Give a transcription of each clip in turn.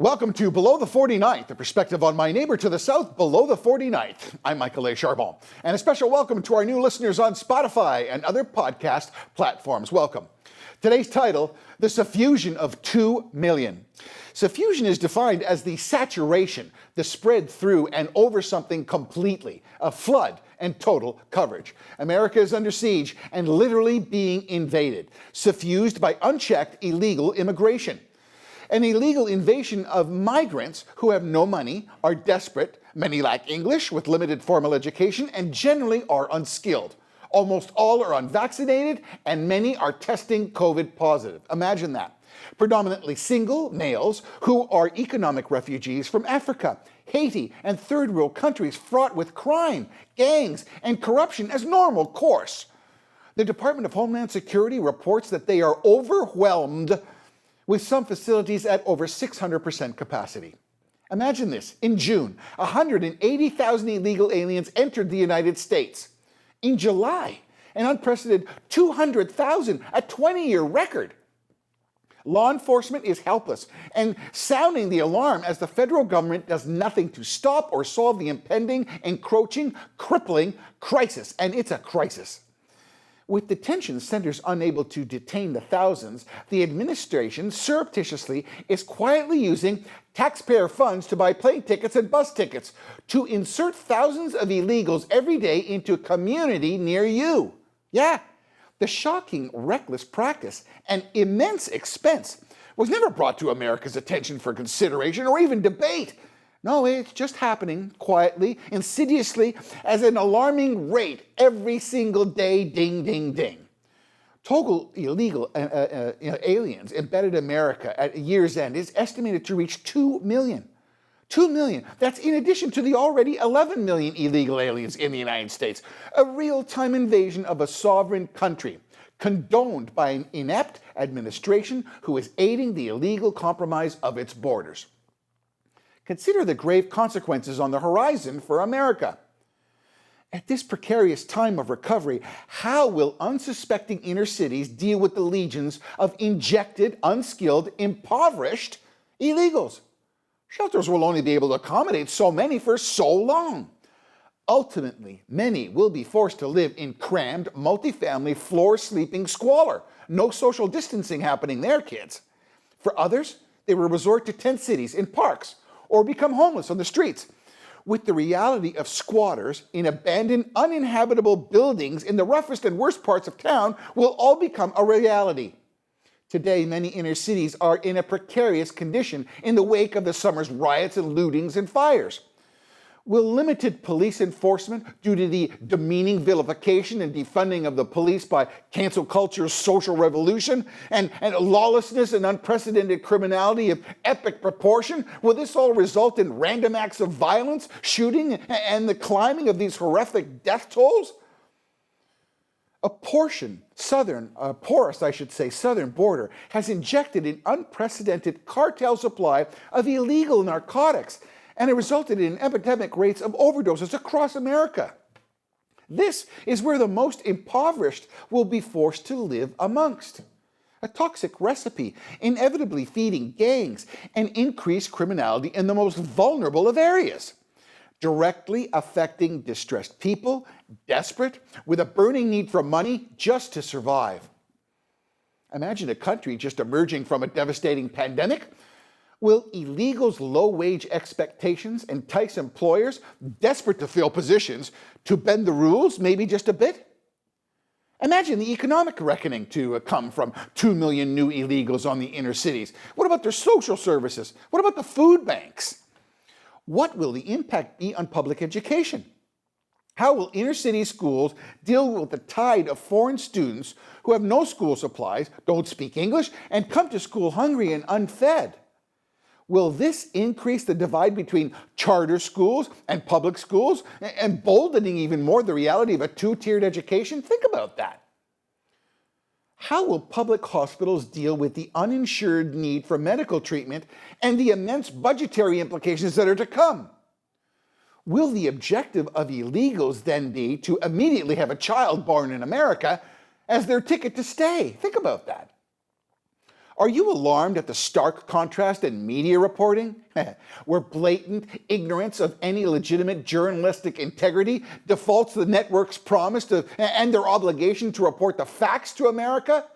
Welcome to Below the 49th, the perspective on my neighbor to the south, below the 49th. I'm Michael A. Charbon, and a special welcome to our new listeners on Spotify and other podcast platforms. Welcome. Today's title, The Suffusion of 2 million. Suffusion is defined as the saturation, the spread through and over something completely, a flood and total coverage. America is under siege and literally being invaded, suffused by unchecked illegal immigration. An illegal invasion of migrants who have no money, are desperate, many lack English with limited formal education, and generally are unskilled. Almost all are unvaccinated, and many are testing COVID positive. Imagine that. Predominantly single males who are economic refugees from Africa, Haiti, and third world countries fraught with crime, gangs, and corruption as normal course. The Department of Homeland Security reports that they are overwhelmed with some facilities at over 600% capacity. Imagine this. In June, 180,000 illegal aliens entered the United States. In July, an unprecedented 200,000, a 20-year record. Law enforcement is helpless and sounding the alarm as the federal government does nothing to stop or solve the impending, encroaching, crippling crisis. And it's a crisis. With detention centers unable to detain the thousands, the administration surreptitiously is quietly using taxpayer funds to buy plane tickets and bus tickets to insert thousands of illegals every day into a community near you. Yeah, the shocking, reckless practice and immense expense was never brought to America's attention for consideration or even debate. No, it's just happening quietly, insidiously, as an alarming rate every single day, ding, ding, ding. Total illegal aliens embedded in America at year's end is estimated to reach 2 million. 2 million. That's in addition to the already 11 million illegal aliens in the United States. A real-time invasion of a sovereign country, condoned by an inept administration who is aiding the illegal compromise of its borders. Consider the grave consequences on the horizon for America. At this precarious time of recovery, how will unsuspecting inner cities deal with the legions of injected, unskilled, impoverished illegals? Shelters will only be able to accommodate so many for so long. Ultimately, many will be forced to live in crammed, multifamily, floor-sleeping squalor. No social distancing happening there, kids. For others, they will resort to tent cities in parks, or become homeless on the streets, with the reality of squatters in abandoned, uninhabitable buildings in the roughest and worst parts of town will all become a reality. Today, many inner cities are in a precarious condition in the wake of the summer's riots and lootings and fires. Will limited police enforcement due to the demeaning vilification and defunding of the police by cancel culture's social revolution and lawlessness and unprecedented criminality of epic proportion, will this all result in random acts of violence, shooting, and the climbing of these horrific death tolls? A porous southern border has injected an unprecedented cartel supply of illegal narcotics, and it resulted in epidemic rates of overdoses across America. This is where the most impoverished will be forced to live amongst. A toxic recipe, inevitably feeding gangs and increased criminality in the most vulnerable of areas, directly affecting distressed people, desperate, with a burning need for money just to survive. Imagine a country just emerging from a devastating pandemic. Will illegals' low-wage expectations entice employers desperate to fill positions to bend the rules maybe just a bit? Imagine the economic reckoning to come from 2 million new illegals on the inner cities. What about their social services? What about the food banks? What will the impact be on public education? How will inner city schools deal with the tide of foreign students who have no school supplies, don't speak English, and come to school hungry and unfed? Will this increase the divide between charter schools and public schools, emboldening even more the reality of a two-tiered education? Think about that. How will public hospitals deal with the uninsured need for medical treatment and the immense budgetary implications that are to come? Will the objective of illegals then be to immediately have a child born in America as their ticket to stay? Think about that. Are you alarmed at the stark contrast in media reporting, where blatant ignorance of any legitimate journalistic integrity defaults the network's promise and their obligation to report the facts to America?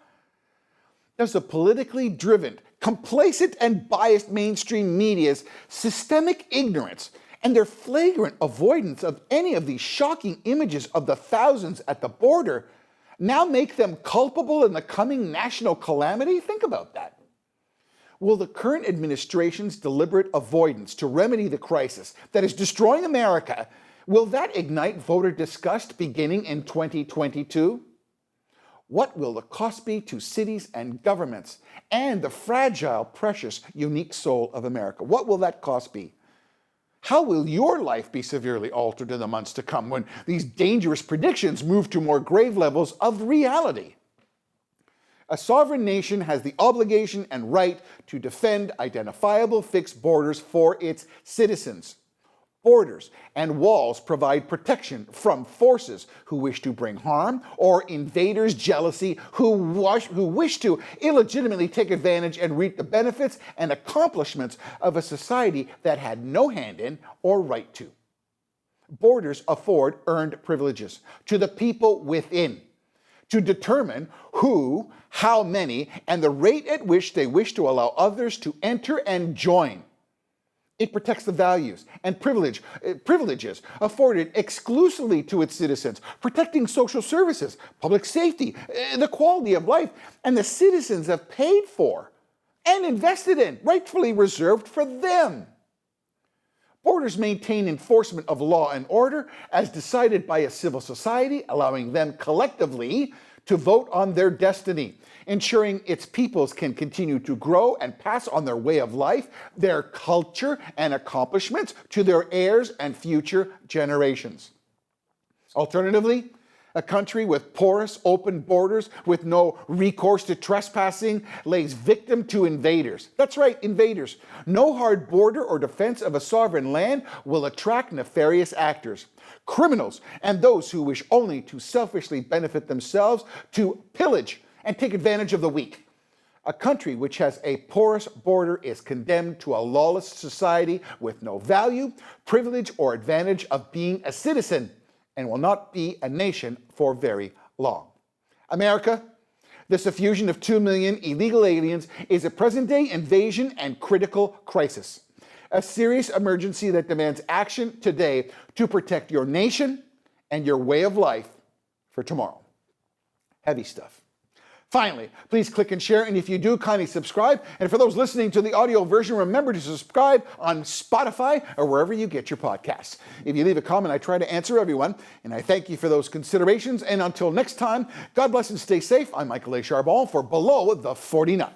Does the politically driven, complacent and biased mainstream media's systemic ignorance and their flagrant avoidance of any of these shocking images of the thousands at the border now make them culpable in the coming national calamity? Think about that. Will the current administration's deliberate avoidance to remedy the crisis that is destroying America, will that ignite voter disgust beginning in 2022? What will the cost be to cities and governments and the fragile, precious, unique soul of America? What will that cost be? How will your life be severely altered in the months to come when these dangerous predictions move to more grave levels of reality? A sovereign nation has the obligation and right to defend identifiable fixed borders for its citizens. Borders and walls provide protection from forces who wish to bring harm or invaders' jealousy who wish to illegitimately take advantage and reap the benefits and accomplishments of a society that had no hand in or right to. Borders afford earned privileges to the people within to determine who, how many, and the rate at which they wish to allow others to enter and join. It protects the values and privileges afforded exclusively to its citizens, protecting social services, public safety, the quality of life, and the citizens have paid for and invested in, rightfully reserved for them. Borders maintain enforcement of law and order as decided by a civil society, allowing them collectively to vote on their destiny, ensuring its peoples can continue to grow and pass on their way of life, their culture and accomplishments to their heirs and future generations. Alternatively, a country with porous, open borders with no recourse to trespassing lays victim to invaders. That's right, invaders. No hard border or defense of a sovereign land will attract nefarious actors, criminals, and those who wish only to selfishly benefit themselves, to pillage and take advantage of the weak. A country which has a porous border is condemned to a lawless society with no value, privilege, or advantage of being a citizen, and will not be a nation for very long. America, the suffusion of 2 million illegal aliens, is a present-day invasion and critical crisis. A serious emergency that demands action today to protect your nation and your way of life for tomorrow. Heavy stuff. Finally, please click and share, and if you do, kindly subscribe. And for those listening to the audio version, remember to subscribe on Spotify or wherever you get your podcasts. If you leave a comment, I try to answer everyone, and I thank you for those considerations. And until next time, God bless and stay safe. I'm Michael A. Charbon for Below the 49.